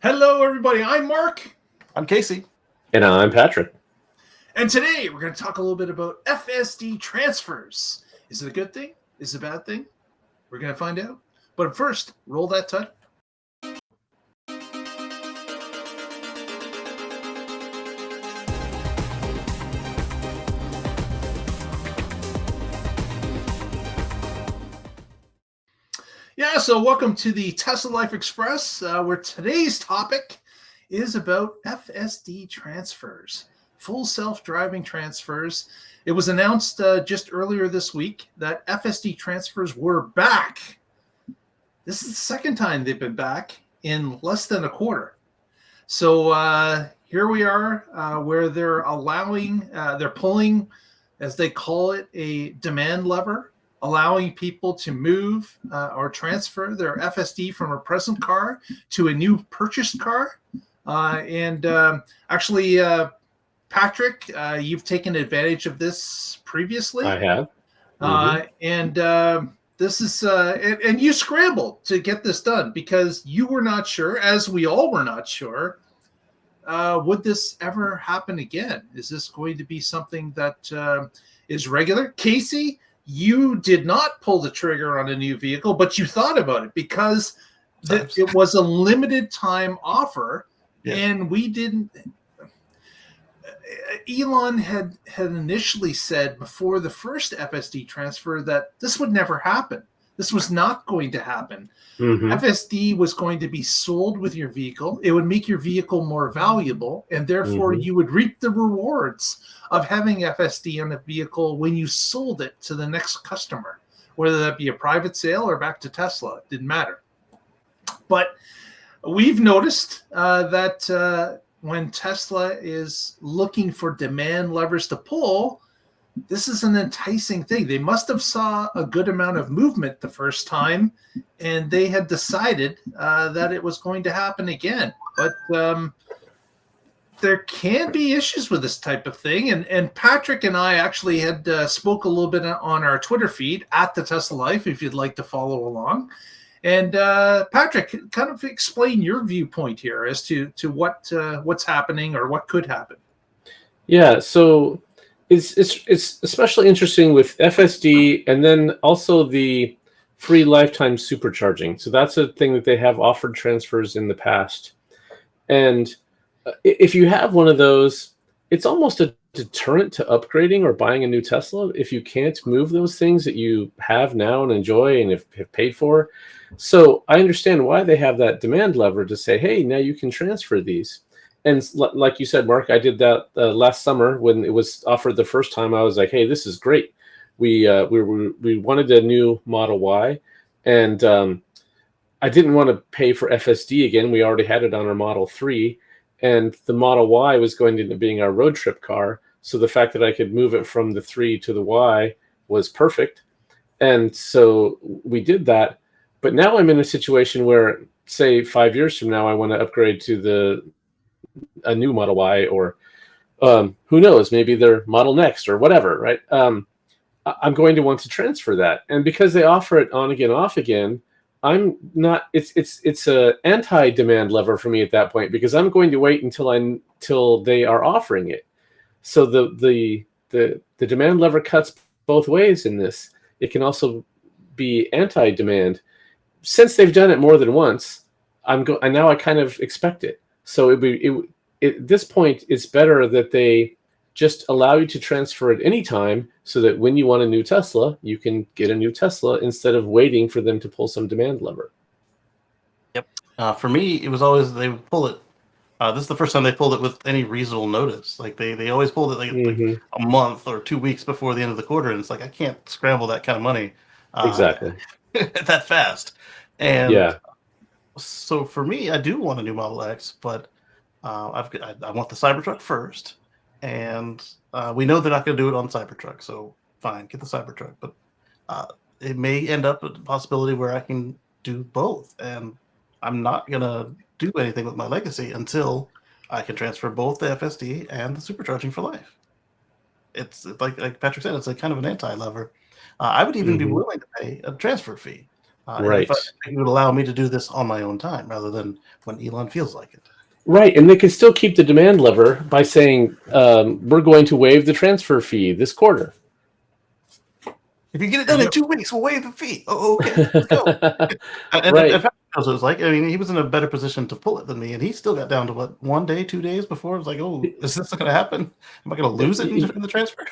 Hello, everybody. I'm Mark. I'm Casey. And I'm Patrick. And today we're going to talk a little bit about FSD transfers. Is it a good thing? Is it a bad thing? We're going to find out. But first, roll that title. Yeah, so welcome to the Tesla Life Express, where today's topic is about FSD transfers, full self-driving transfers. It was announced just earlier this week that FSD transfers were back. This is the second time they've been back in less than a quarter. So here we are, where they're they're pulling, as they call it, a demand lever, allowing people to move or transfer their FSD from a present car to a new purchased car. Actually, Patrick, you've taken advantage of this previously. I have. This is, and you scrambled to get this done because you were not sure, as we all were not sure, would this ever happen again? Is this going to be something that is regular? Casey, you did not pull the trigger on a new vehicle, but you thought about it because it was a limited time offer, and we didn't. Elon had initially said before the first FSD transfer that this would never happen. This was not going to happen. FSD was going to be sold with your vehicle. It would make your vehicle more valuable, and therefore you would reap the rewards of having FSD on the vehicle when you sold it to the next customer, whether that be a private sale or back to Tesla. It didn't matter. But we've noticed that when Tesla is looking for demand levers to pull, this is an enticing thing. They must have saw a good amount of movement the first time, and they had decided that it was going to happen again. But there can be issues with this type of thing. And Patrick and I actually had spoke a little bit on our Twitter feed at the Tesla Life, if you'd like to follow along. And Patrick, kind of explain your viewpoint here as to what's happening or what could happen. Yeah, so it's especially interesting with FSD and then also the free lifetime supercharging. So that's a thing that they have offered transfers in the past. And if you have one of those, it's almost a deterrent to upgrading or buying a new Tesla if you can't move those things that you have now and enjoy and have paid for. So I understand why they have that demand lever to say, hey, now you can transfer these. And like you said, Mark, I did that last summer when it was offered the first time. I was like, hey, this is great. We wanted a new Model Y, and I didn't want to pay for FSD again. We already had it on our Model 3, and the Model Y was going to end up being our road trip car. So the fact that I could move it from the 3 to the Y was perfect. And so we did that. But now I'm in a situation where, say, 5 years from now, I want to upgrade to a new Model Y, or who knows, maybe their Model Next or whatever, right? I'm going to want to transfer that. And because they offer it on again, off again, I'm not. It's a anti-demand lever for me at that point, because I'm going to wait until they are offering it. So the demand lever cuts both ways in this. It can also be anti-demand. Since they've done it more than once, and now I kind of expect it. So at this point, it's better that they just allow you to transfer at any time, so that when you want a new Tesla, you can get a new Tesla instead of waiting for them to pull some demand lever. Yep. For me, it was always they would pull it. This is the first time they pulled it with any reasonable notice. Like they always pulled it like a month or 2 weeks before the end of the quarter, and it's like I can't scramble that kind of money Exactly that fast. And yeah. So for me, I do want a new Model X, but I want the Cybertruck first, and we know they're not going to do it on Cybertruck, so fine, get the Cybertruck. But it may end up with a possibility where I can do both, and I'm not going to do anything with my legacy until I can transfer both the FSD and the supercharging for life. It's like Patrick said, it's a kind of an anti-lever. I would even be willing to pay a transfer fee Right. If he would allow me to do this on my own time rather than when Elon feels like it. Right, and they can still keep the demand lever by saying we're going to waive the transfer fee this quarter. If you get it done in 2 weeks, we'll waive the fee. Oh, okay, let's go. Right. And it was like, I mean, he was in a better position to pull it than me, and he still got down to what, 1 day, 2 days before. It was like, oh, is this going to happen? Am I going to lose it in the transfer?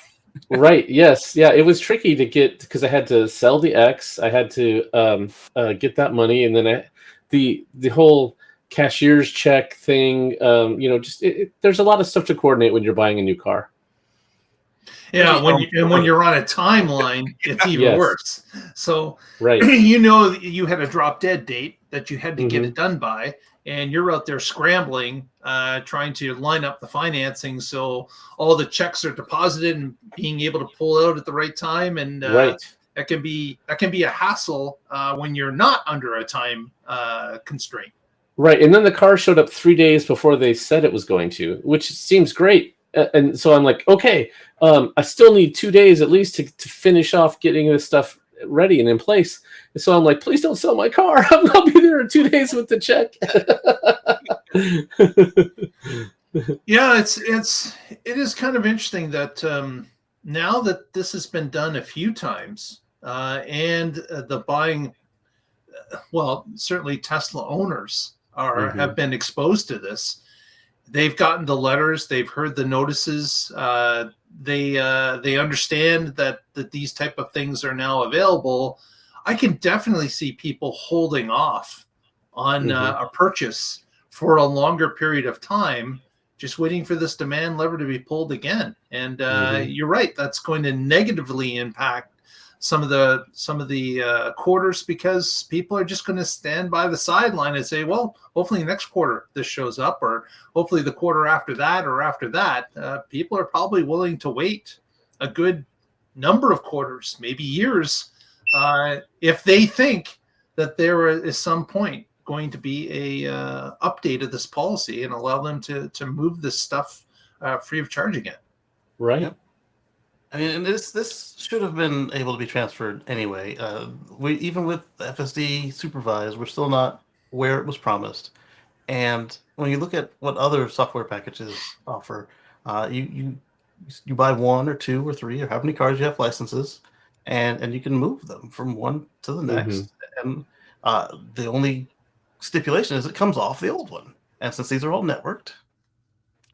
Right. Yes. Yeah. It was tricky to get because I had to sell the X. I had to get that money, and then the whole cashier's check thing. Just there's a lot of stuff to coordinate when you're buying a new car. Yeah, when you're on a timeline, it's even worse. So, right, you had a drop dead date that you had to get it done by, and you're out there scrambling, trying to line up the financing so all the checks are deposited and being able to pull out at the right time. And that can be a hassle when you're not under a time constraint. Right, and then the car showed up 3 days before they said it was going to, which seems great. And so I'm like, okay, I still need 2 days at least to finish off getting this stuff ready and in place. And so I'm like, please don't sell my car. I'll be there in 2 days with the check. Yeah, it is kind of interesting that now that this has been done a few times, and the buying, well, certainly Tesla owners have been exposed to this. They've gotten the letters. They've heard the notices. They understand that these type of things are now available. I can definitely see people holding off on a purchase for a longer period of time, just waiting for this demand lever to be pulled again. And you're right. That's going to negatively impact some of the quarters, because people are just going to stand by the sideline and say, well, hopefully next quarter this shows up, or hopefully the quarter after that, or after that. People are probably willing to wait a good number of quarters, maybe years, if they think that there is some point going to be a update of this policy and allow them to move this stuff free of charge again. Right. Yep. I mean, this should have been able to be transferred anyway. We even with FSD supervised, we're still not where it was promised. And when you look at what other software packages offer, you buy 1 or 2 or 3 or how many cars you have licenses, and you can move them from one to the next. And the only stipulation is it comes off the old one. And since these are all networked,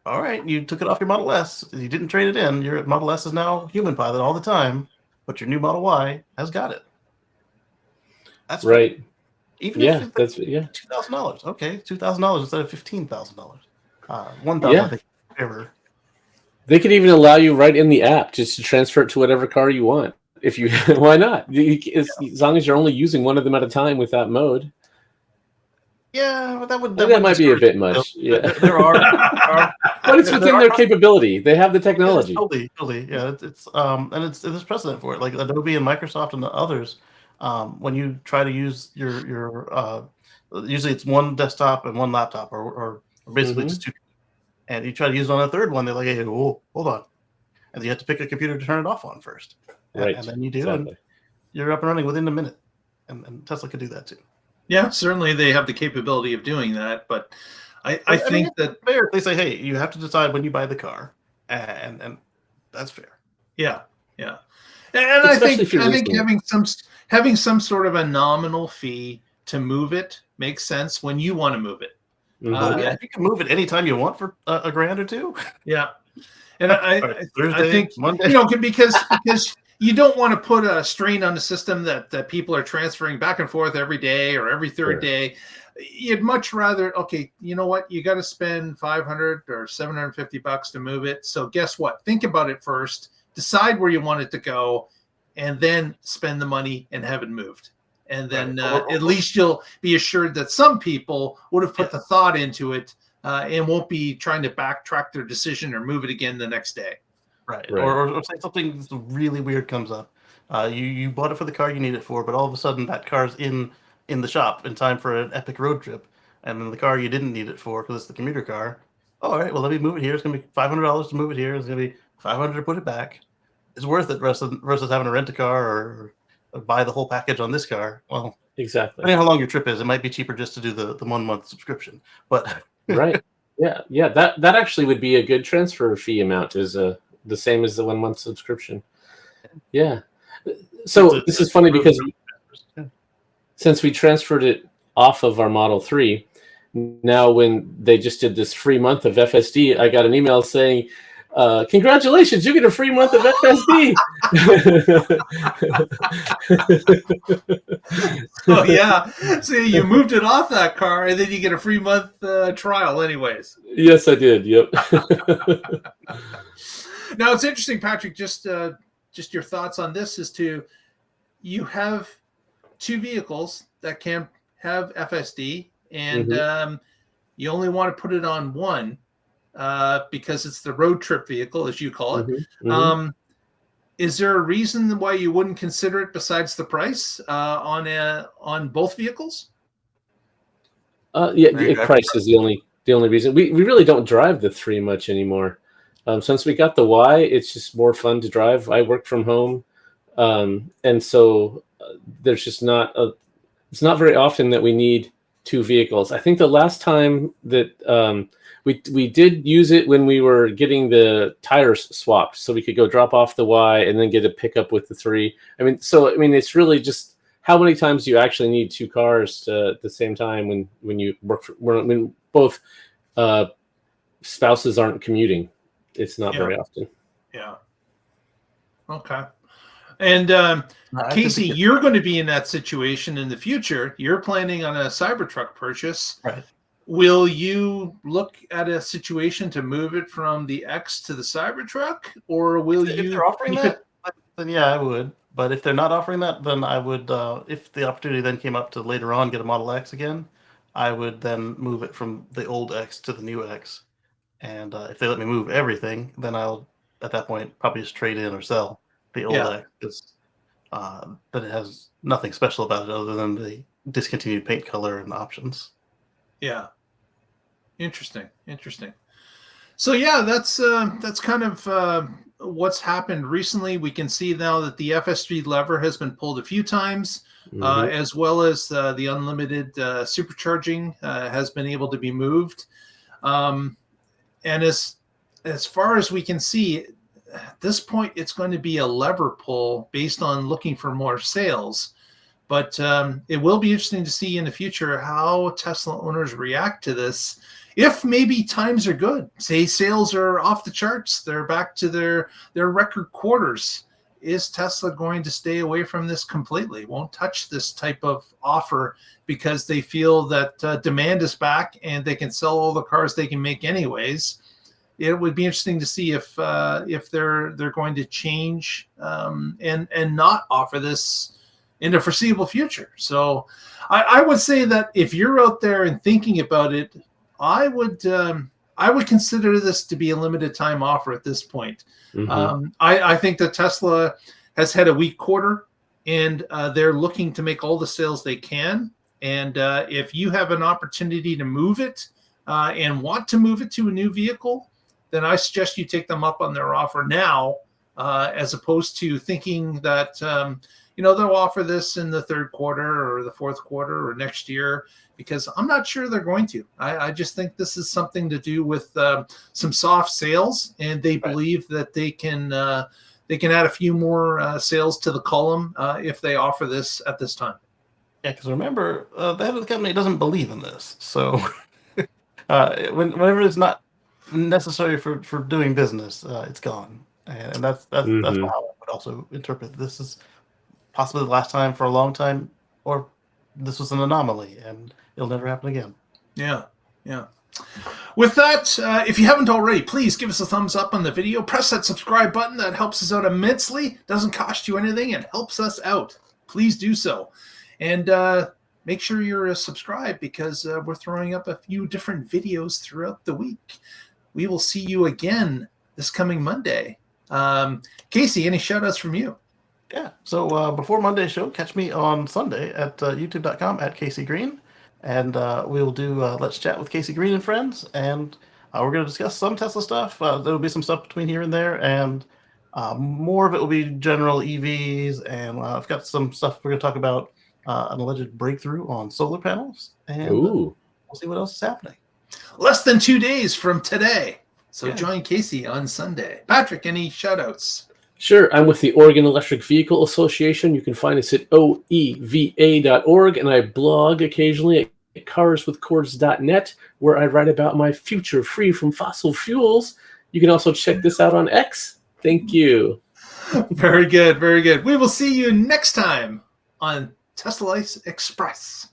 all right, you took it off your Model S. You didn't trade it in. Your Model S is now human pilot all the time, but your new Model Y has got it. That's right. Fair. Even if that's $2,000. Okay, $2,000 instead of $15,000. $1,000. I think ever. They could even allow you right in the app just to transfer it to whatever car you want. If you, why not? As long as you're only using one of them at a time with that mode. Yeah, but that might be a bit much. Yeah, there are but it's within their capability. They have the technology. Yeah, totally. Yeah, there's precedent for it. Like Adobe and Microsoft and the others, when you try to use your usually it's one desktop and one laptop, or basically just 2, and you try to use it on a third one. They're like, hey, hold on, and you have to pick a computer to turn it off on first, and then you do, and you're up and running within a minute, and Tesla could do that too. Yeah, certainly they have the capability of doing that, but I think that fair. They say, hey, you have to decide when you buy the car, and that's fair. Yeah, and I think having some sort of a nominal fee to move it makes sense when you want to move it. Yeah, you can move it anytime you want for $1,000 or $2,000. Yeah, and I think Monday. Because you don't want to put a strain on the system that people are transferring back and forth every day or every third day. You'd much rather, okay, you know what? You got to spend $500 or $750 to move it. So guess what? Think about it first, decide where you want it to go, and then spend the money and have it moved. And then at least you'll be assured that some people would have put the thought into it and won't be trying to backtrack their decision or move it again the next day. Right. Or say something really weird comes up. You bought it for the car you need it for, but all of a sudden that car's in the shop in time for an epic road trip, and then the car you didn't need it for because it's the commuter car. Oh, all right, well, let me move it here. It's going to be $500 to move it here. It's going to be $500 to put it back. It's worth it versus having to rent a car or buy the whole package on this car. Well, Exactly. Depending on how long your trip is, it might be cheaper just to do the 1 month subscription. But Right. Yeah. That actually would be a good transfer fee amount. Is the same as the 1 month subscription. Yeah. So this is funny because since we transferred it off of our Model 3, now when they just did this free month of FSD, I got an email saying, congratulations, you get a free month of FSD. Oh yeah, so you moved it off that car, and then you get a free month trial, anyways. Yes, I did. Yep. Now it's interesting, Patrick. Just your thoughts on this is you have two vehicles that can have FSD, and you only want to put it on one because it's the road trip vehicle, as you call it. Is there a reason why you wouldn't consider it besides the price on both vehicles? Price is the only reason. We really don't drive the 3 much anymore. Since we got the Y, it's just more fun to drive. I work from home, and so there's just it's not very often that we need two vehicles. I think the last time that we did use it when we were getting the tires swapped, so we could go drop off the Y and then get a pickup with the 3. I mean, it's really just how many times do you actually need two cars at the same time when you work when both spouses aren't commuting. It's not very often. Yeah. Okay. And Casey, you're going to be in that situation in the future. You're planning on a Cybertruck purchase. Right. Will you look at a situation to move it from the X to the Cybertruck, or will you? If they're offering that, then yeah, I would. But if they're not offering that, then I would. If the opportunity then came up to later on get a Model X again, I would then move it from the old X to the new X. And if they let me move everything, then I'll at that point probably just trade in or sell the old X, because then it has nothing special about it other than the discontinued paint color and options. Yeah. Interesting. So yeah, that's kind of what's happened recently. We can see now that the FSD lever has been pulled a few times, as well as the unlimited supercharging has been able to be moved. And as far as we can see, at this point, it's going to be a lever pull based on looking for more sales. But it will be interesting to see in the future how Tesla owners react to this. If maybe times are good, say sales are off the charts, they're back to their record quarters, is Tesla going to stay away from this completely? Won't touch this type of offer because they feel that demand is back and they can sell all the cars they can make anyways. It would be interesting to see if they're going to change and not offer this in the foreseeable future. So I would say that if you're out there and thinking about it, I would consider this to be a limited time offer at this point. I think that Tesla has had a weak quarter, and they're looking to make all the sales they can. And if you have an opportunity to move it and want to move it to a new vehicle, then I suggest you take them up on their offer now, as opposed to thinking that they'll offer this in the third quarter or the fourth quarter or next year, because I'm not sure they're going to. I just think this is something to do with some soft sales, and they believe that they can add a few more sales to the column if they offer this at this time. Yeah, because remember, the head of the company doesn't believe in this. So whenever it's not necessary for doing business, it's gone. And that's how I would also interpret this is possibly the last time for a long time, or this was an anomaly and it'll never happen again. Yeah. With that, if you haven't already, please give us a thumbs up on the video. Press that subscribe button. That helps us out immensely. Doesn't cost you anything and helps us out. Please do so. And make sure you're subscribed, because we're throwing up a few different videos throughout the week. We will see you again this coming Monday. Casey, any shout outs from you? Yeah. So before Monday's show, catch me on Sunday at youtube.com at Casey Green. And we'll do Let's Chat with Casey Green and Friends. And we're going to discuss some Tesla stuff. There'll be some stuff between here and there. And more of it will be general EVs. And I've got some stuff we're going to talk about an alleged breakthrough on solar panels, and Ooh. we'll see what else is happening. Less than 2 days from today. So Yeah. join Casey on Sunday. Patrick, any shout-outs? Sure, I'm with the Oregon Electric Vehicle Association. You can find us at oeva.org, and I blog occasionally at carswithcords.net, where I write about my future free from fossil fuels. You can also check this out on X. Thank you. Very good, very good. We will see you next time on Tesla Express.